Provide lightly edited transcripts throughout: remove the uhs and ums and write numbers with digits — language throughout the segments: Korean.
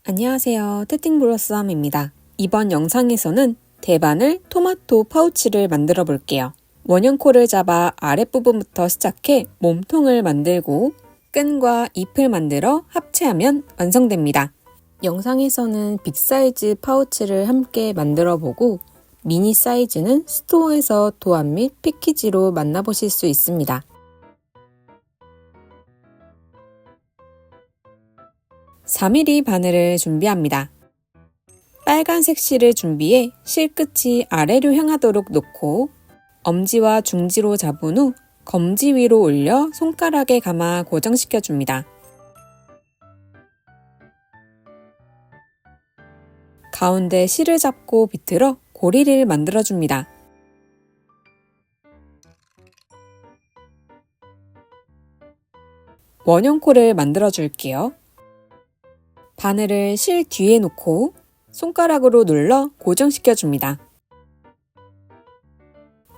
안녕하세요. 테팅블러썸입니다. 이번 영상에서는 대바늘 토마토 파우치를 만들어 볼게요. 원형코를 잡아 아랫부분부터 시작해 몸통을 만들고 끈과 잎을 만들어 합체하면 완성됩니다. 영상에서는 빅사이즈 파우치를 함께 만들어 보고 미니 사이즈는 스토어에서 도안 및 패키지로 만나보실 수 있습니다. (4mm) 바늘을 준비합니다. 빨간색 실을 준비해 실 끝이 아래로 향하도록 놓고 엄지와 중지로 잡은 후 검지 위로 올려 손가락에 감아 고정시켜 줍니다. 가운데 실을 잡고 비틀어 고리를 만들어 줍니다. 원형코를 만들어 줄게요. 바늘을 실 뒤에 놓고 손가락으로 눌러 고정시켜 줍니다.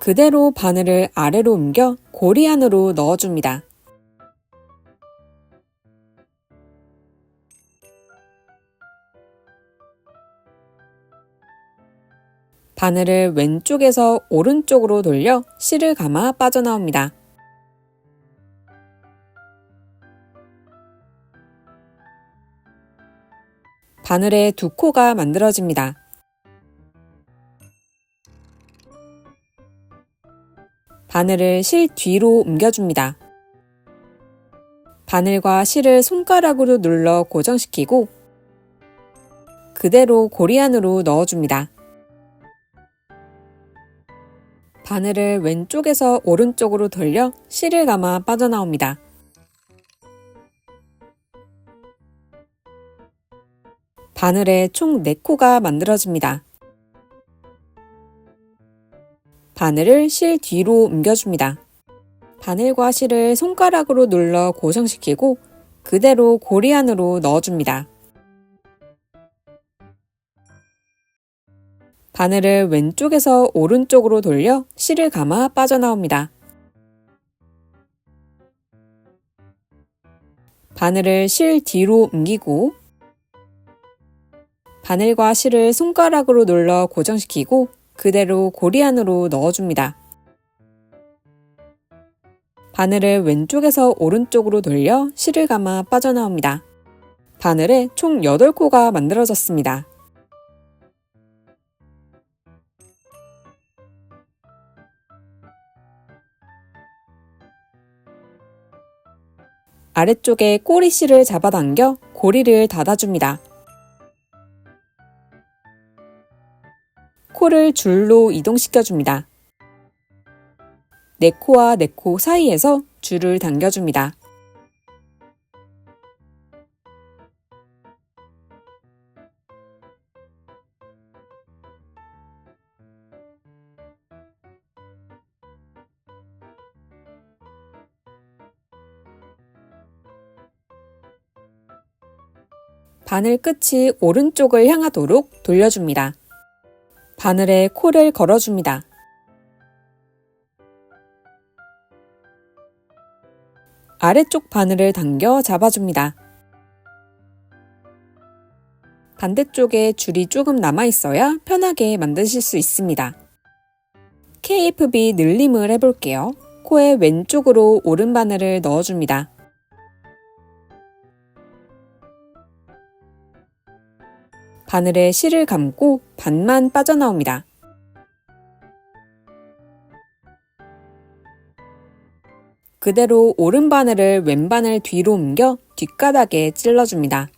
그대로 바늘을 아래로 옮겨 고리 안으로 넣어줍니다. 바늘을 왼쪽에서 오른쪽으로 돌려 실을 감아 빠져나옵니다. 바늘에 두 코가 만들어집니다. 바늘을 실 뒤로 옮겨줍니다. 바늘과 실을 손가락으로 눌러 고정시키고 그대로 고리 안으로 넣어줍니다. 바늘을 왼쪽에서 오른쪽으로 돌려 실을 감아 빠져나옵니다. 바늘에 총 4코가 만들어집니다. 바늘을 실 뒤로 옮겨줍니다. 바늘과 실을 손가락으로 눌러 고정시키고 그대로 고리 안으로 넣어줍니다. 바늘을 왼쪽에서 오른쪽으로 돌려 실을 감아 빠져나옵니다. 바늘을 실 뒤로 옮기고 바늘과 실을 손가락으로 눌러 고정시키고 그대로 고리 안으로 넣어줍니다. 바늘을 왼쪽에서 오른쪽으로 돌려 실을 감아 빠져나옵니다. 바늘에 총 8코가 만들어졌습니다. 아래쪽에 꼬리실을 잡아당겨 고리를 닫아줍니다. 코를 줄로 이동시켜줍니다. 4코와 4코 사이에서 줄을 당겨줍니다. 바늘 끝이 오른쪽을 향하도록 돌려줍니다. 바늘에 코를 걸어줍니다. 아래쪽 바늘을 당겨 잡아줍니다. 반대쪽에 줄이 조금 남아있어야 편하게 만드실 수 있습니다. KFB 늘림을 해볼게요. 코의 왼쪽으로 오른 바늘을 넣어줍니다. 바늘에 실을 감고 반만 빠져나옵니다. 그대로 오른 바늘을 왼 바늘 뒤로 옮겨 뒷가닥에 찔러줍니다.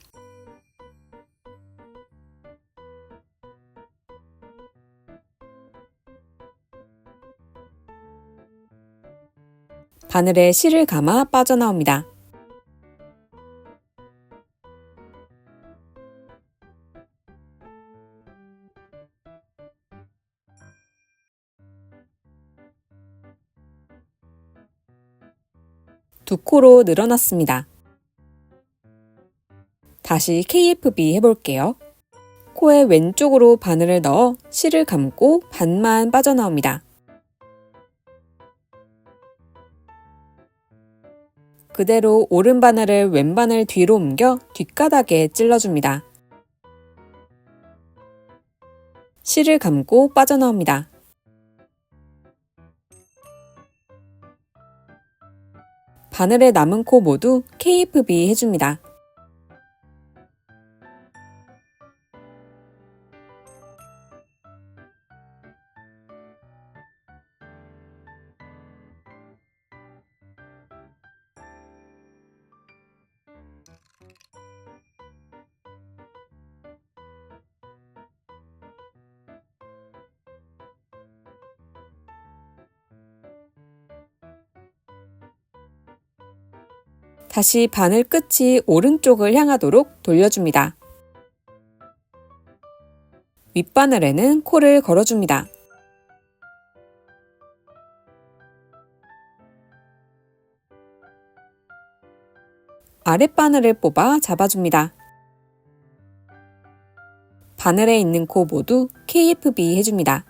바늘에 실을 감아 빠져나옵니다. 두 코로 늘어났습니다. 다시 KFB 해볼게요. 코의 왼쪽으로 바늘을 넣어 실을 감고 반만 빠져나옵니다. 그대로 오른 바늘을 왼 바늘 뒤로 옮겨 뒷가닥에 찔러줍니다. 실을 감고 빠져나옵니다. 바늘의 남은 코 모두 KFB 해줍니다. 다시 바늘 끝이 오른쪽을 향하도록 돌려줍니다. 윗바늘에는 코를 걸어줍니다. 아랫바늘을 뽑아 잡아줍니다. 바늘에 있는 코 모두 KFB 해줍니다.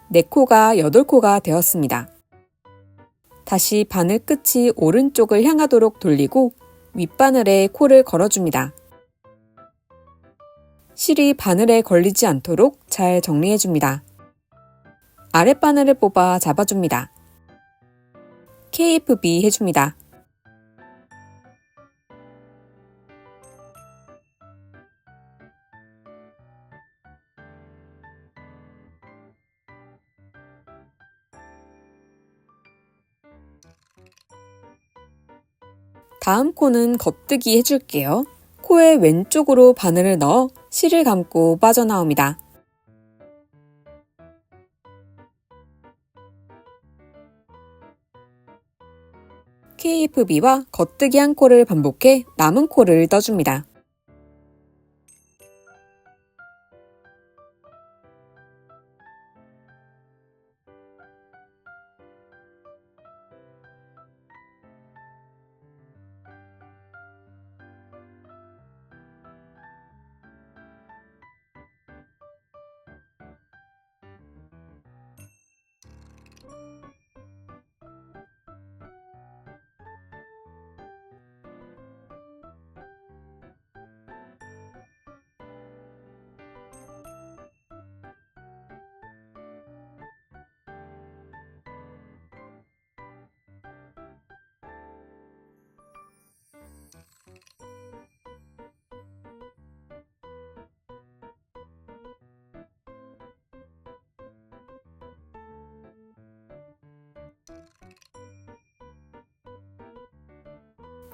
네 코가 8코가 되었습니다. 다시 바늘 끝이 오른쪽을 향하도록 돌리고 윗바늘에 코를 걸어줍니다. 실이 바늘에 걸리지 않도록 잘 정리해줍니다. 아랫바늘을 뽑아 잡아줍니다. KFB 해줍니다. 다음 코는 겉뜨기 해줄게요. 코의 왼쪽으로 바늘을 넣어 실을 감고 빠져나옵니다. KFB와 겉뜨기 한 코를 반복해 남은 코를 떠줍니다.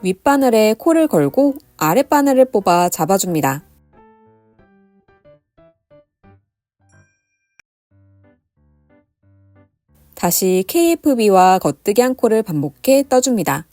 윗바늘에 코를 걸고 아랫바늘을 뽑아 잡아줍니다. 다시 KFB와 겉뜨기 한 코를 반복해 떠줍니다.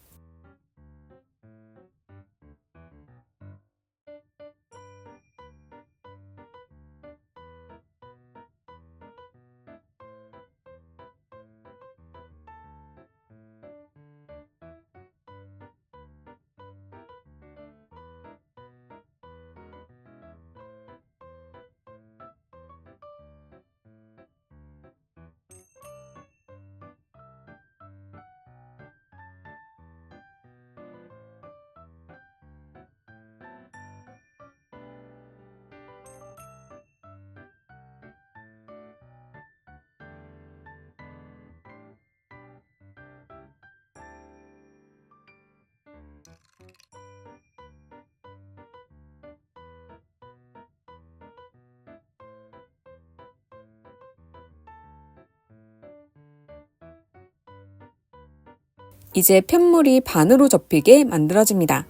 이제 편물이 반으로 접히게 만들어집니다.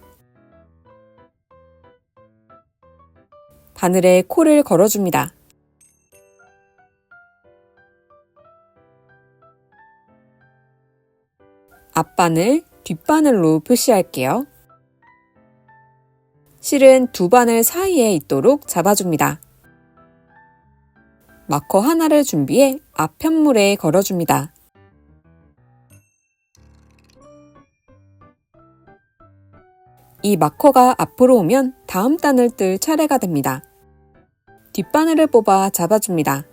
바늘에 코를 걸어줍니다. 앞바늘, 뒷바늘로 표시할게요. 실은 두 바늘 사이에 있도록 잡아줍니다. 마커 하나를 준비해 앞편물에 걸어줍니다. 이 마커가 앞으로 오면 다음 단을 뜰 차례가 됩니다. 뒷바늘을 뽑아 잡아줍니다.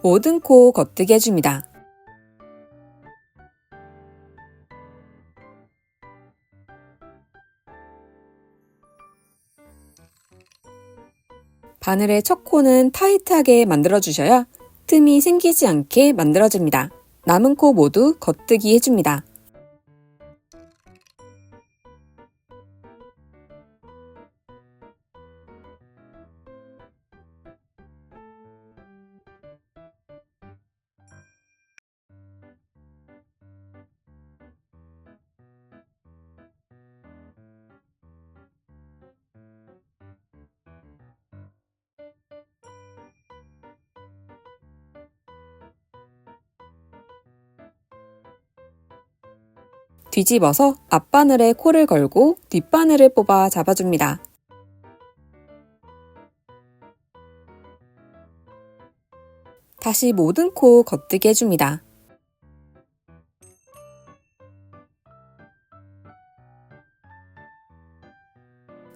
모든 코 겉뜨기 해줍니다. 바늘의 첫 코는 타이트하게 만들어주셔야 틈이 생기지 않게 만들어집니다. 남은 코 모두 겉뜨기 해줍니다. 뒤집어서 앞바늘에 코를 걸고 뒷바늘을 뽑아 잡아줍니다. 다시 모든 코 겉뜨기 해줍니다.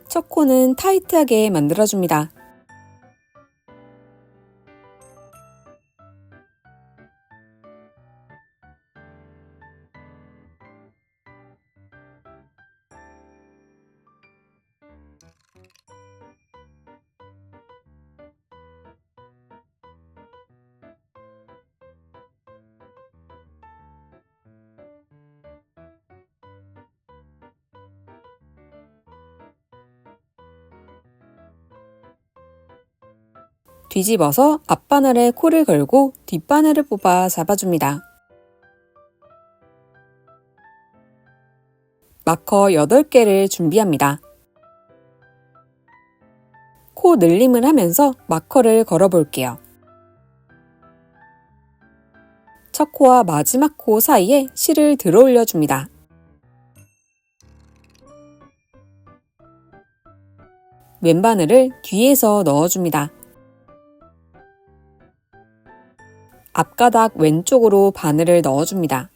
첫 코는 타이트하게 만들어줍니다. 뒤집어서 앞바늘에 코를 걸고 뒷바늘을 뽑아 잡아줍니다. 마커 8개를 준비합니다. 코 늘림을 하면서 마커를 걸어볼게요. 첫 코와 마지막 코 사이에 실을 들어 올려줍니다. 왼바늘을 뒤에서 넣어줍니다. 앞가닥 왼쪽으로 바늘을 넣어줍니다.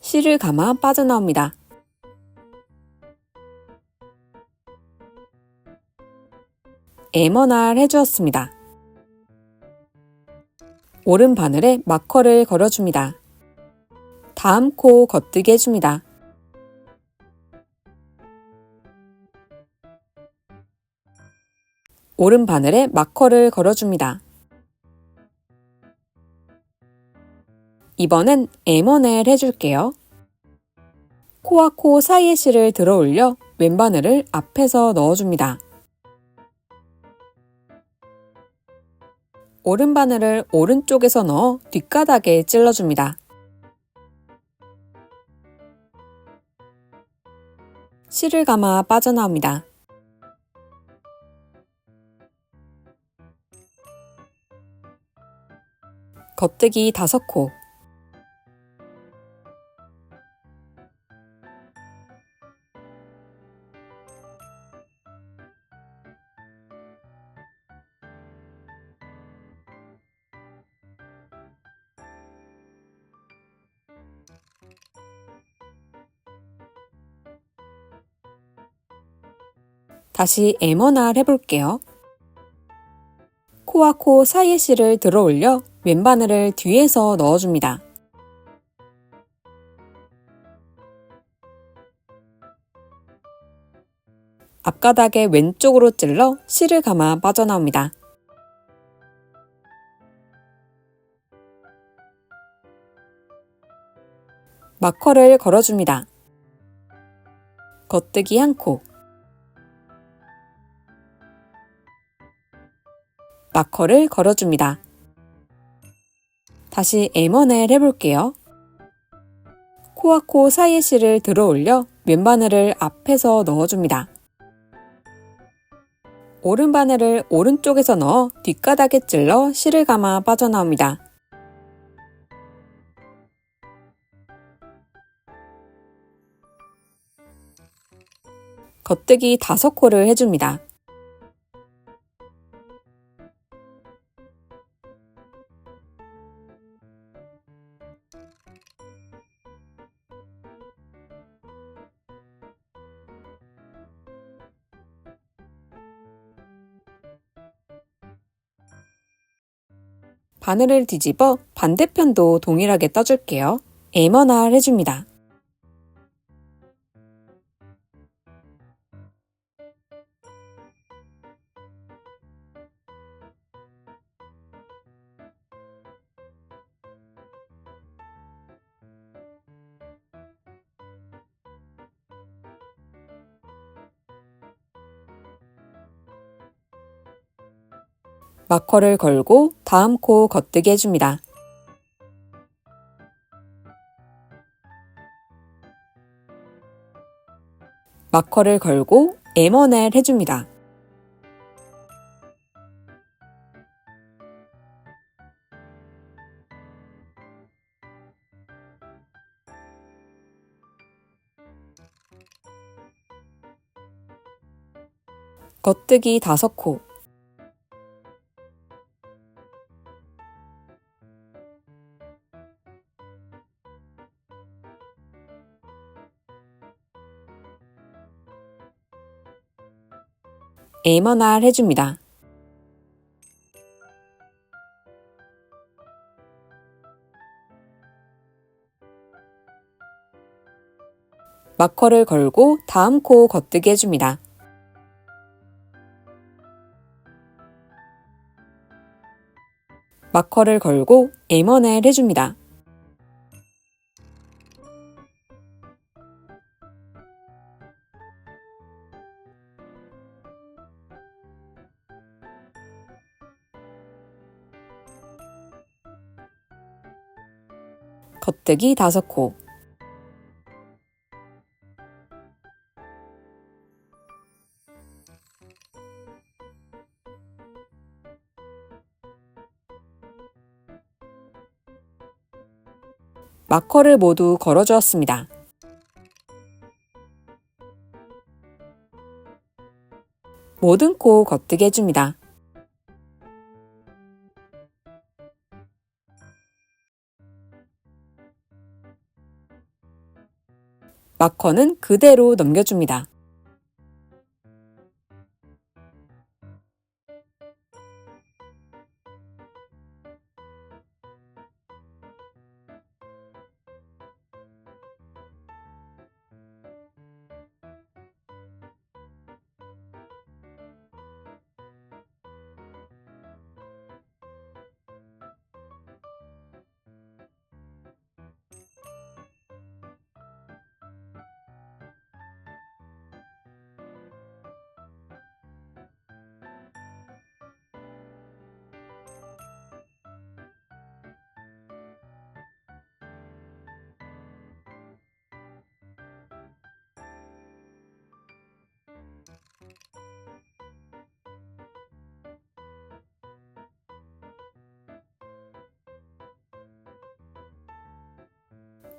실을 감아 빠져나옵니다. 에머날 해주었습니다. 오른 바늘에 마커를 걸어줍니다. 다음 코 겉뜨기 해줍니다. 오른 바늘에 마커를 걸어줍니다. 이번엔 에머넬 해줄게요. 코와 코 사이의 실을 들어 올려 왼바늘을 앞에서 넣어줍니다. 오른 바늘을 오른쪽에서 넣어 뒷가닥에 찔러줍니다. 실을 감아 빠져나옵니다. 겉뜨기 5코. 다시 에머날 해볼게요. 코와 코 사이의 실을 들어 올려 왼바늘을 뒤에서 넣어줍니다. 앞가닥에 왼쪽으로 찔러 실을 감아 빠져나옵니다. 마커를 걸어줍니다. 겉뜨기 1코. 마커를 걸어줍니다. 다시 M1을 해볼게요. 코와 코 사이의 실을 들어 올려 왼바늘을 앞에서 넣어줍니다. 오른바늘을 오른쪽에서 넣어 뒷가닥에 찔러 실을 감아 빠져나옵니다. 겉뜨기 5코를 해줍니다. 바늘을 뒤집어 반대편도 동일하게 떠줄게요. M1R 해줍니다. 마커를 걸고 다음 코 겉뜨기 해줍니다. 마커를 걸고 M1L 해줍니다. 겉뜨기 5코. M1R 해줍니다. 마커를 걸고 다음 코 겉뜨기 해줍니다. 마커를 걸고 M1L 해줍니다. 겉뜨기 5코. 마커를 모두 걸어주었습니다. 모든 코 겉뜨기 해줍니다. 마커는 그대로 넘겨줍니다.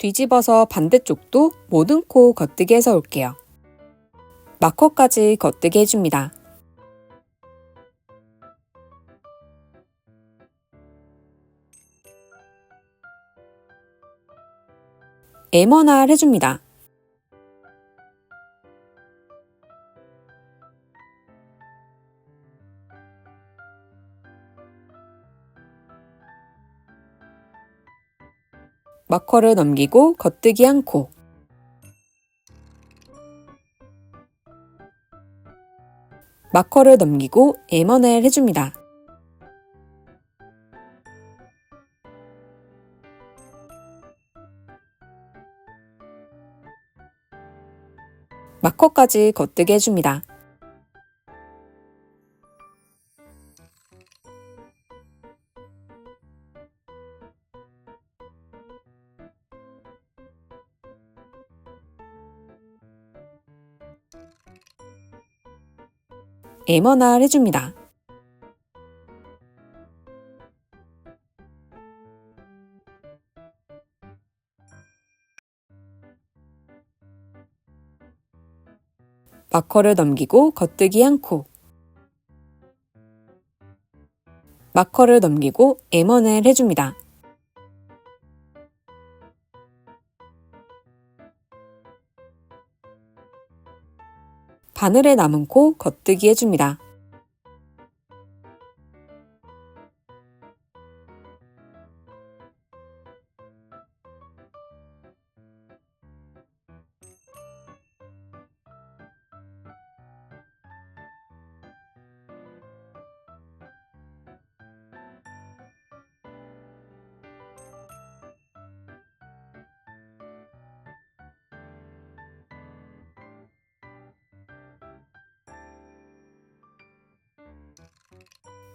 뒤집어서 반대쪽도 모든 코 겉뜨기 해서 올게요. 마커까지 겉뜨기 해줍니다. M1R 해줍니다. 마커를 넘기고 겉뜨기 1코. 마커를 넘기고 M1L 해줍니다. 마커까지 겉뜨기 해줍니다. 에머날 해줍니다. 마커를 넘기고 겉뜨기 한 코. 마커를 넘기고 에머넬 해줍니다. 바늘에 남은 코 겉뜨기 해줍니다.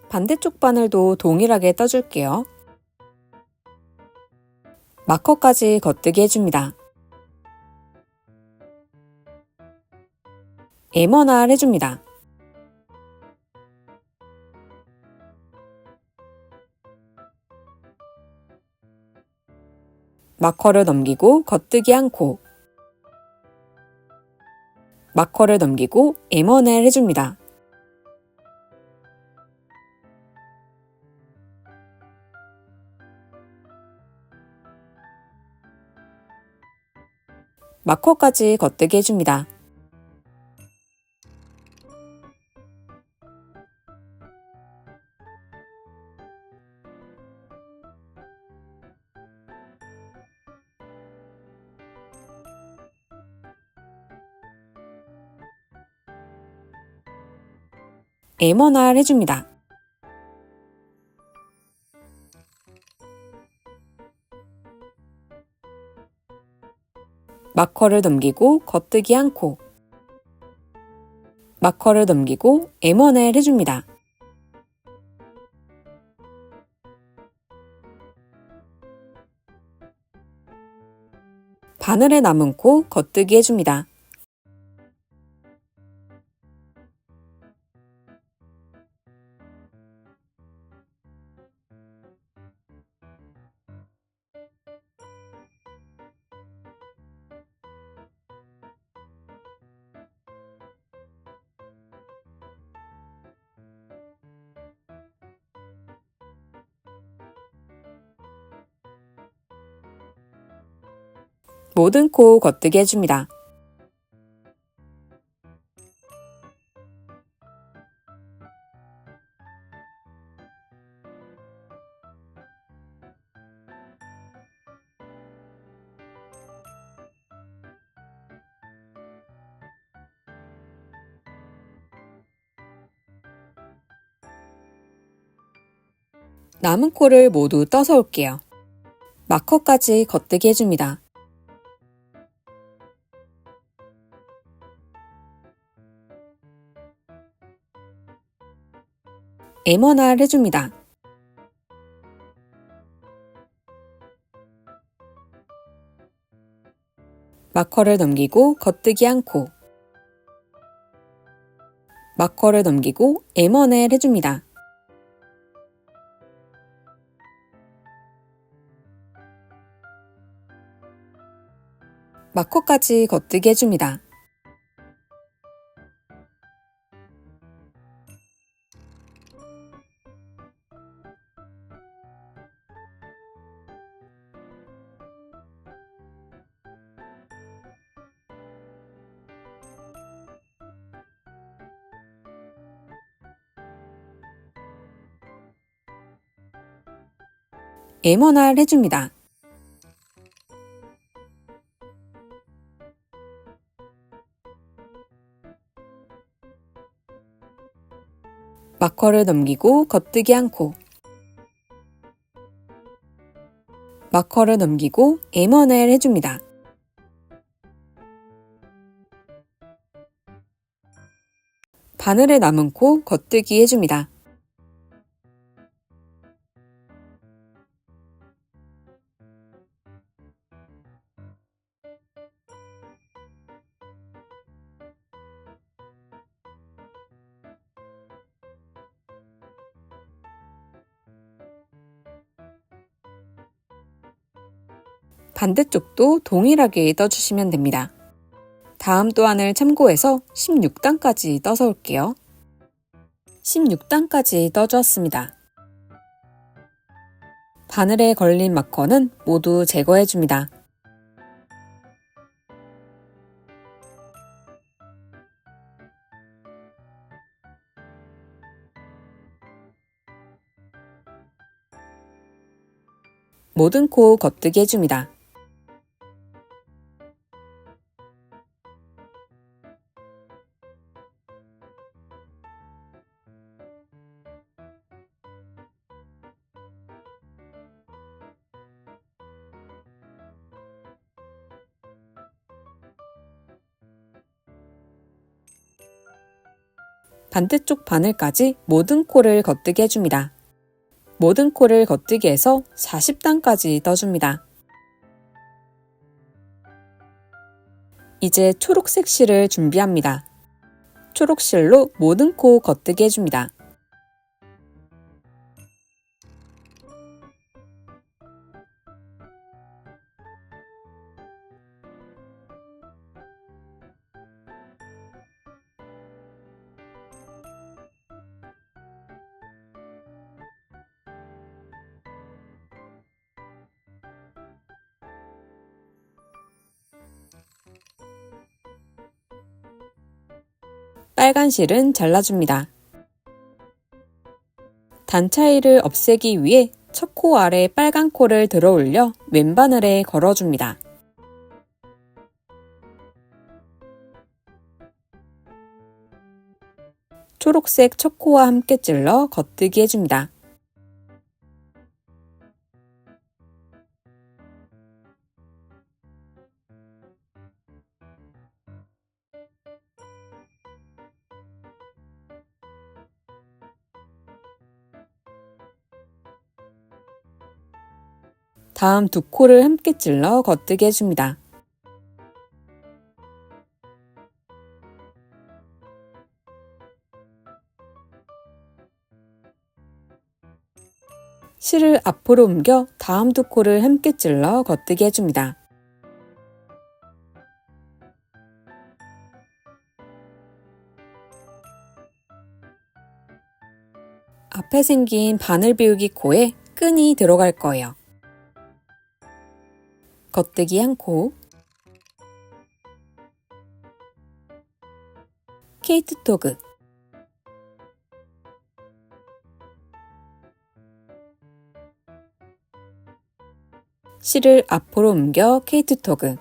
반대쪽 바늘도 동일하게 떠줄게요. 마커까지 겉뜨기 해줍니다. 에머날 해줍니다. 마커를 넘기고 겉뜨기 한 코. 마커를 넘기고 에머넬 해줍니다. 마커까지 겉뜨기 해줍니다. 에머날 해줍니다. 마커를 넘기고 겉뜨기 한 코. 마커를 넘기고 에머넬 해줍니다. 바늘에 남은 코 겉뜨기 해줍니다. 모든 코 겉뜨기 해줍니다. 남은 코를 모두 떠서 올게요. 마커까지 겉뜨기 해줍니다. 에머날 해줍니다. 마커를 넘기고 겉뜨기 한 코. 마커를 넘기고 에머넬 해줍니다. 마커까지 겉뜨기 해줍니다. 에머날 해줍니다. 마커를 넘기고 겉뜨기 한 코. 마커를 넘기고 에머넬 해줍니다. 바늘에 남은 코 겉뜨기 해줍니다. 반대쪽도 동일하게 떠주시면 됩니다. 다음 또한을 참고해서 16단까지 떠서 올게요. 16단까지 떠주었습니다. 바늘에 걸린 마커는 모두 제거해줍니다. 모든 코 겉뜨기 해줍니다. 반대쪽 바늘까지 모든 코를 겉뜨기 해줍니다. 모든 코를 겉뜨기 해서 40단까지 떠줍니다. 이제 초록색 실을 준비합니다. 초록 실로 모든 코 겉뜨기 해줍니다. 빨간 실은 잘라줍니다. 단 차이를 없애기 위해 첫 코 아래 빨간 코를 들어 올려 왼바늘에 걸어줍니다. 초록색 첫 코와 함께 찔러 겉뜨기 해줍니다. 다음 두 코를 함께 찔러 겉뜨기 해줍니다. 실을 앞으로 옮겨 다음 두 코를 함께 찔러 겉뜨기 해줍니다. 앞에 생긴 바늘 비우기 코에 끈이 들어갈 거예요. 겉뜨기 한 코, 케이트 토그, 실을 앞으로 옮겨 케이트 토그,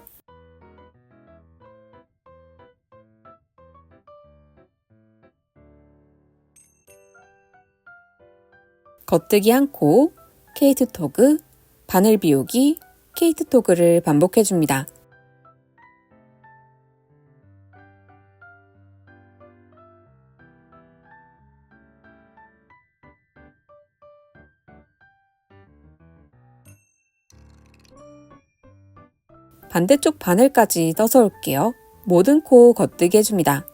겉뜨기 한 코, 케이트 토그, 바늘 비우기, 케이트 토그를 반복해줍니다. 반대쪽 바늘까지 떠서 올게요. 모든 코 겉뜨기 해줍니다.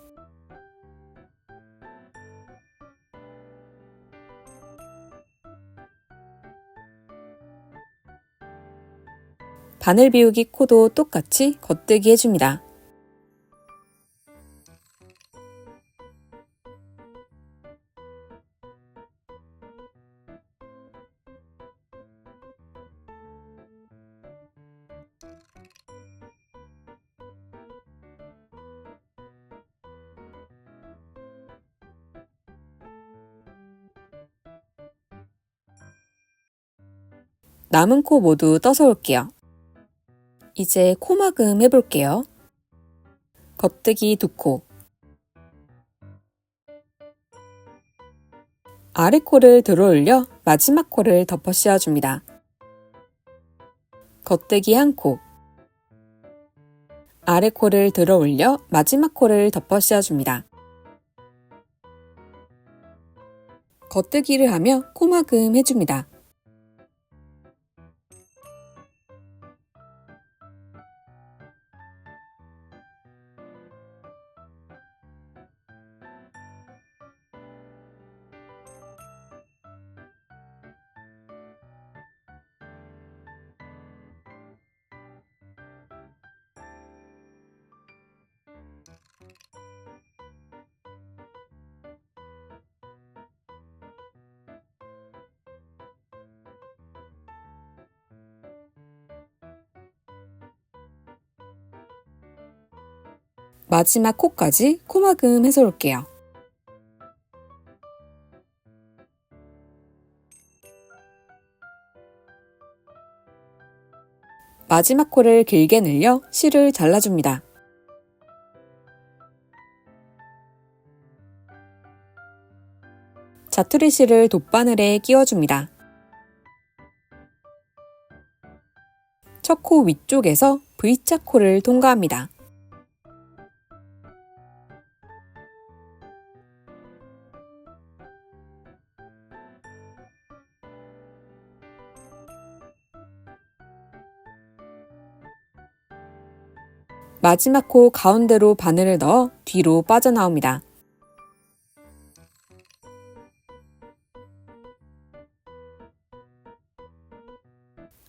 바늘 비우기 코도 똑같이 겉뜨기 해줍니다. 남은 코 모두 떠서 올게요. 이제 코막음 해볼게요. 겉뜨기 두 코, 아래 코를 들어 올려 마지막 코를 덮어 씌워줍니다. 겉뜨기 한 코, 아래 코를 들어 올려 마지막 코를 덮어 씌워줍니다. 겉뜨기를 하며 코막음 해줍니다. 마지막 코까지 코막음 해서 올게요. 마지막 코를 길게 늘려 실을 잘라줍니다. 자투리 실을 돗바늘에 끼워줍니다. 첫 코 위쪽에서 V자 코를 통과합니다. 마지막 코 가운데로 바늘을 넣어 뒤로 빠져나옵니다.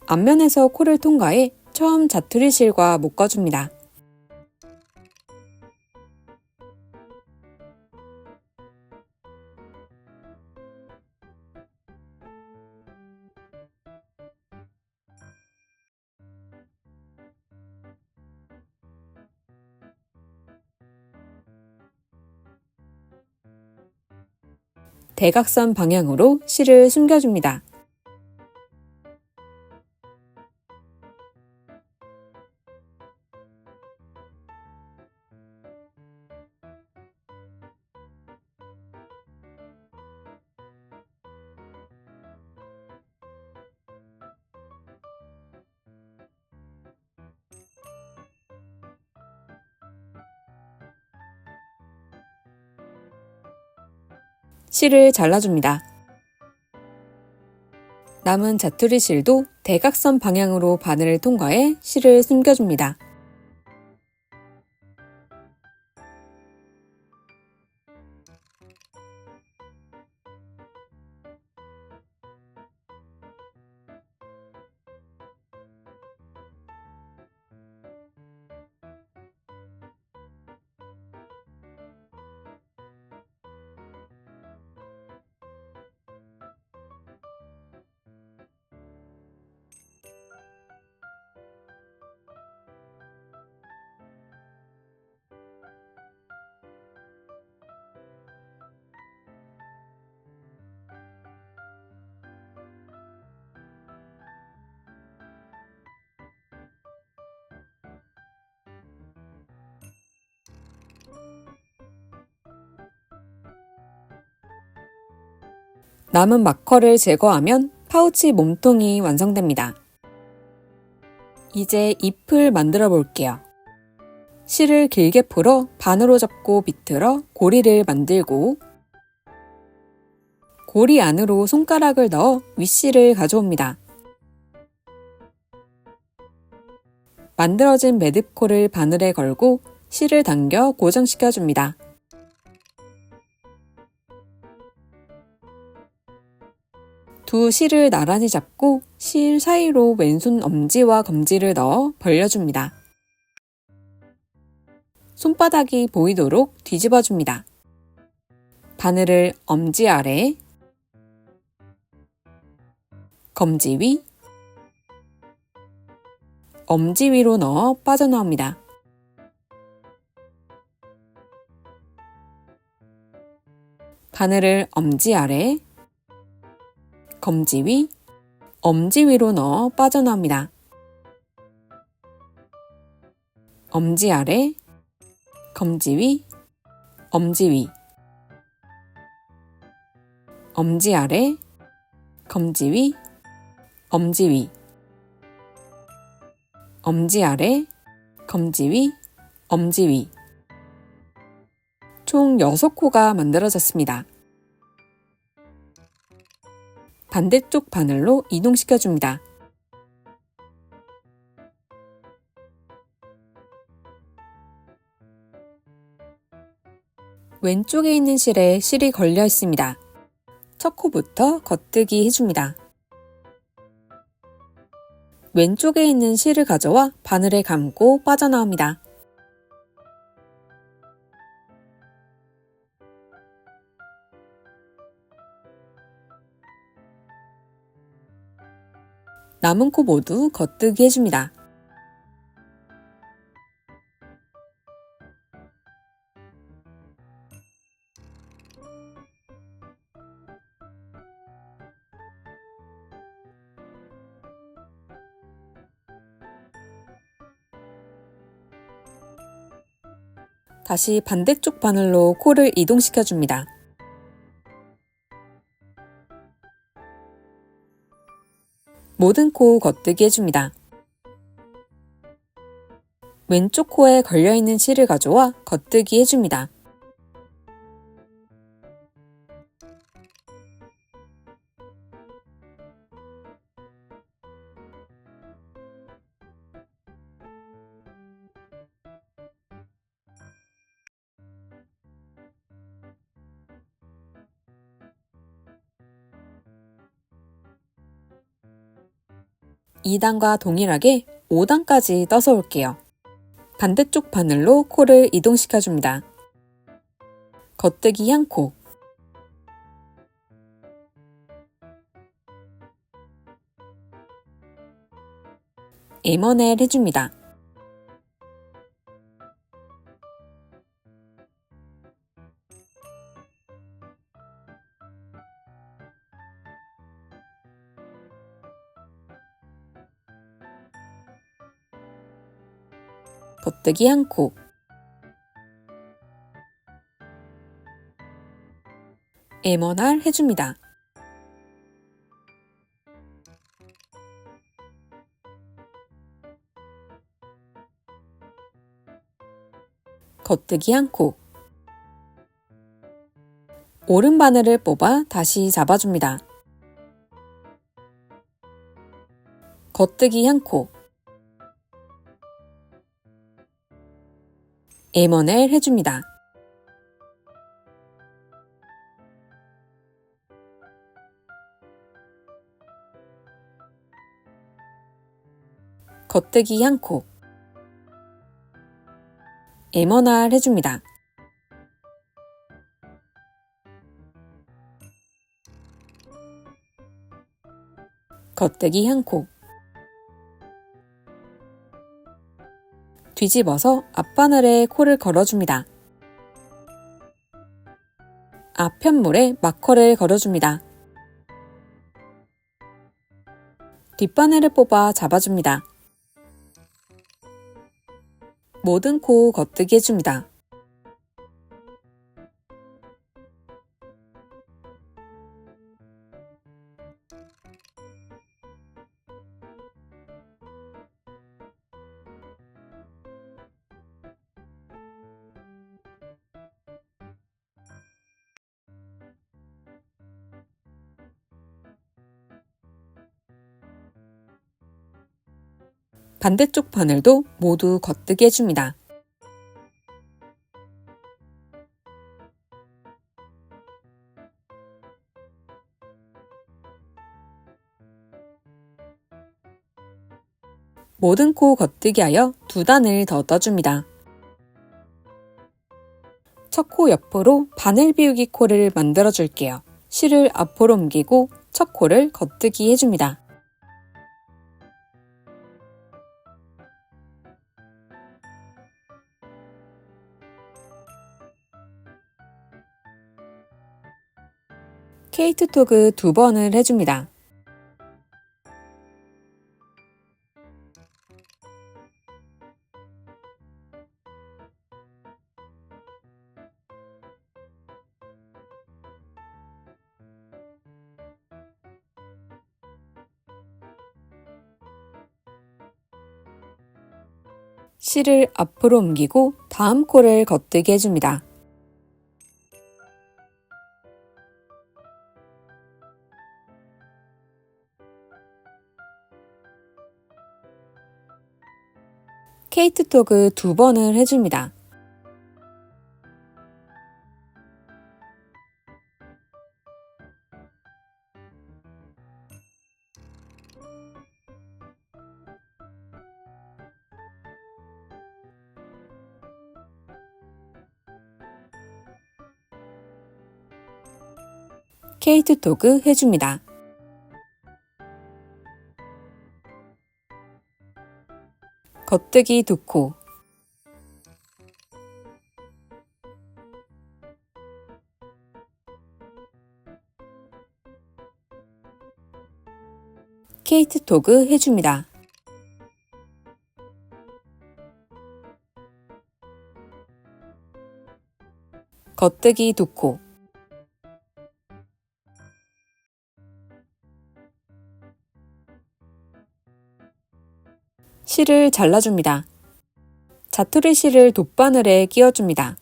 앞면에서 코를 통과해 처음 자투리 실과 묶어줍니다. 대각선 방향으로 실을 숨겨줍니다. 실을 잘라줍니다. 남은 자투리 실도 대각선 방향으로 바늘을 통과해 실을 숨겨줍니다. 남은 마커를 제거하면 파우치 몸통이 완성됩니다. 이제 잎을 만들어 볼게요. 실을 길게 풀어 반으로 접고 비틀어 고리를 만들고 고리 안으로 손가락을 넣어 윗실을 가져옵니다. 만들어진 매듭코를 바늘에 걸고 실을 당겨 고정시켜줍니다. 두 실을 나란히 잡고 실 사이로 왼손 엄지와 검지를 넣어 벌려줍니다. 손바닥이 보이도록 뒤집어줍니다. 바늘을 엄지 아래, 검지 위, 엄지 위로 넣어 빠져나옵니다. 바늘을 엄지 아래, 검지 위, 엄지 위로 넣어 빠져나옵니다. 엄지 아래, 검지 위, 엄지 위, 엄지 아래, 검지 위, 엄지 위, 엄지 아래, 검지 위, 엄지 위. 총 6코가 만들어졌습니다. 반대쪽 바늘로 이동시켜줍니다. 왼쪽에 있는 실에 실이 걸려 있습니다. 첫 코부터 겉뜨기 해줍니다. 왼쪽에 있는 실을 가져와 바늘에 감고 빠져나옵니다. 남은 코 모두 겉뜨기 해줍니다. 다시 반대쪽 바늘로 코를 이동시켜줍니다. 모든 코 겉뜨기 해줍니다. 왼쪽 코에 걸려있는 실을 가져와 겉뜨기 해줍니다. (2) 단과 동일하게 (5) 단까지 떠서 올게요. 반대쪽 바늘로 코를 이동시켜줍니다. 겉뜨기 한 코, 에머넬 해줍니다. 겉뜨기 한 코, 에머날 해줍니다. 겉뜨기 한 코, 오른 바늘을 뽑아 다시 잡아줍니다. 겉뜨기 한 코, 에머넬 해줍니다. 겉뜨기 한 코, 에머날 해줍니다. 겉뜨기 한 코, 뒤집어서 앞바늘에 코를 걸어줍니다. 앞편물에 마커를 걸어줍니다. 뒷바늘을 뽑아 잡아줍니다. 모든 코 겉뜨기 해줍니다. 반대쪽 바늘도 모두 겉뜨기 해줍니다. 모든 코 겉뜨기 하여 2단을 더 떠줍니다. 첫 코 옆으로 바늘 비우기 코를 만들어 줄게요. 실을 앞으로 옮기고 첫 코를 겉뜨기 해줍니다. 케이트 토그 2번을 해줍니다. 실을 앞으로 옮기고 다음 코를 겉뜨기 해줍니다. 케이트 토그 2번을 해줍니다. 케이트 토그 해줍니다. 겉뜨기 2코, 케이트 토그 해줍니다. 겉뜨기 2코, 실을 잘라줍니다. 자투리 실을 돗바늘에 끼워줍니다.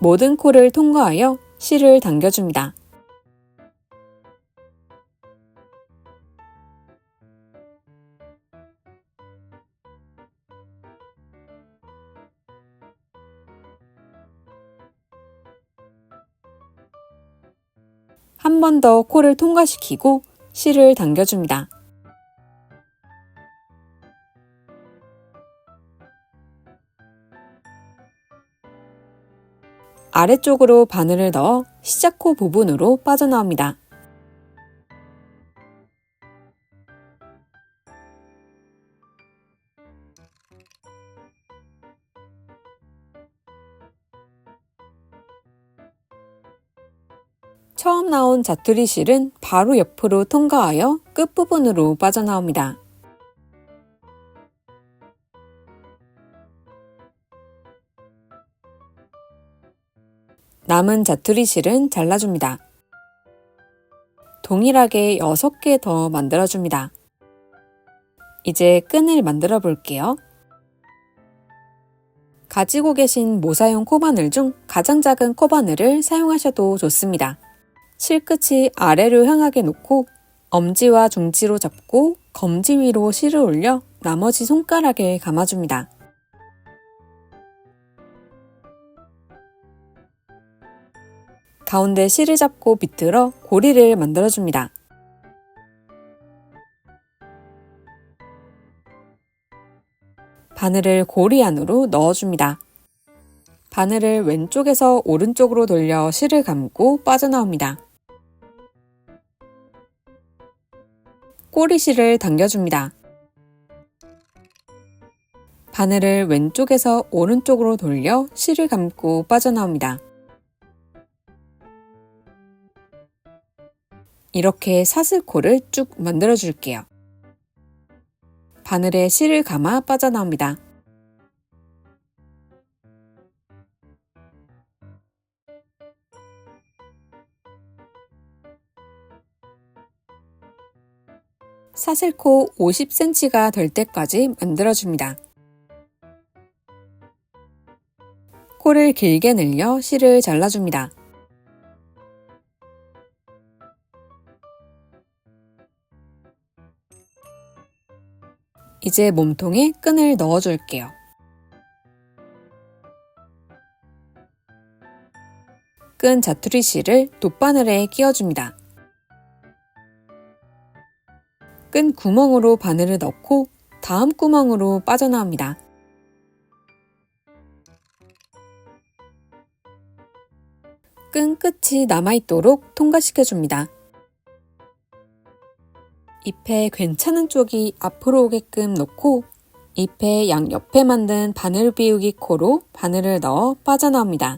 모든 코를 통과하여 실을 당겨줍니다. 한 번 더 코를 통과시키고 실을 당겨줍니다. 아래쪽으로 바늘을 넣어 시작코 부분으로 빠져나옵니다. 처음 나온 자투리 실은 바로 옆으로 통과하여 끝부분으로 빠져나옵니다. 남은 자투리 실은 잘라줍니다. 동일하게 6개 더 만들어줍니다. 이제 끈을 만들어 볼게요. 가지고 계신 모사용 코바늘 중 가장 작은 코바늘을 사용하셔도 좋습니다. 실끝이 아래로 향하게 놓고 엄지와 중지로 잡고 검지 위로 실을 올려 나머지 손가락에 감아줍니다. 가운데 실을 잡고 비틀어 고리를 만들어줍니다. 바늘을 고리 안으로 넣어줍니다. 바늘을 왼쪽에서 오른쪽으로 돌려 실을 감고 빠져나옵니다. 꼬리실을 당겨줍니다. 바늘을 왼쪽에서 오른쪽으로 돌려 실을 감고 빠져나옵니다. 이렇게 사슬코를 쭉 만들어 줄게요. 바늘에 실을 감아 빠져나옵니다. 사슬코 50cm가 될 때까지 만들어줍니다. 코를 길게 늘려 실을 잘라줍니다. 이제 몸통에 끈을 넣어줄게요. 끈 자투리 실을 돗바늘에 끼워줍니다. 끈 구멍으로 바늘을 넣고 다음 구멍으로 빠져나옵니다. 끈 끝이 남아있도록 통과시켜줍니다. 잎에 괜찮은 쪽이 앞으로 오게끔 놓고 잎의 양옆에 만든 바늘 비우기 코로 바늘을 넣어 빠져나옵니다.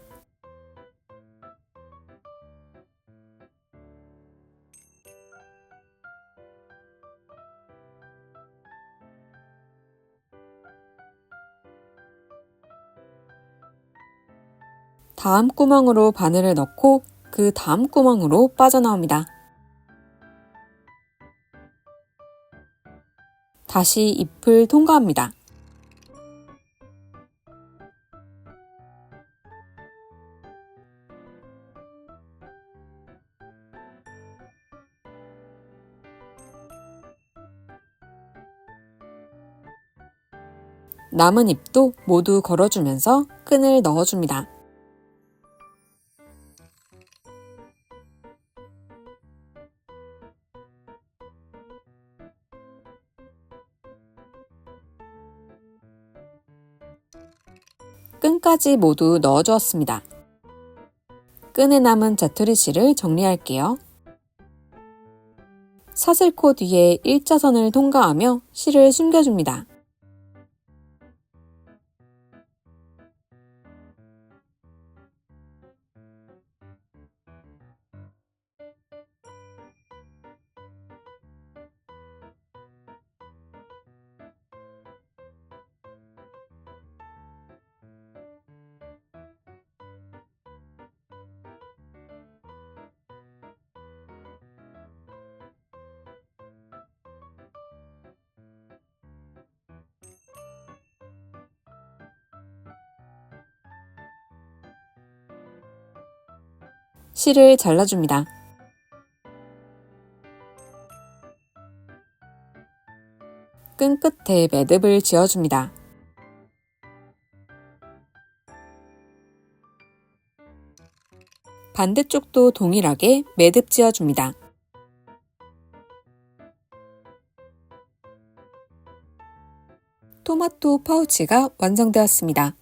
다음 구멍으로 바늘을 넣고 그 다음 구멍으로 빠져나옵니다. 다시 잎을 통과합니다. 남은 잎도 모두 걸어주면서 끈을 넣어줍니다. 끈까지 모두 넣어주었습니다. 끈에 남은 자투리 실을 정리할게요. 사슬코 뒤에 일자선을 통과하며 실을 숨겨줍니다. 실을 잘라줍니다. 끈 끝에 매듭을 지어줍니다. 반대쪽도 동일하게 매듭 지어줍니다. 토마토 파우치가 완성되었습니다.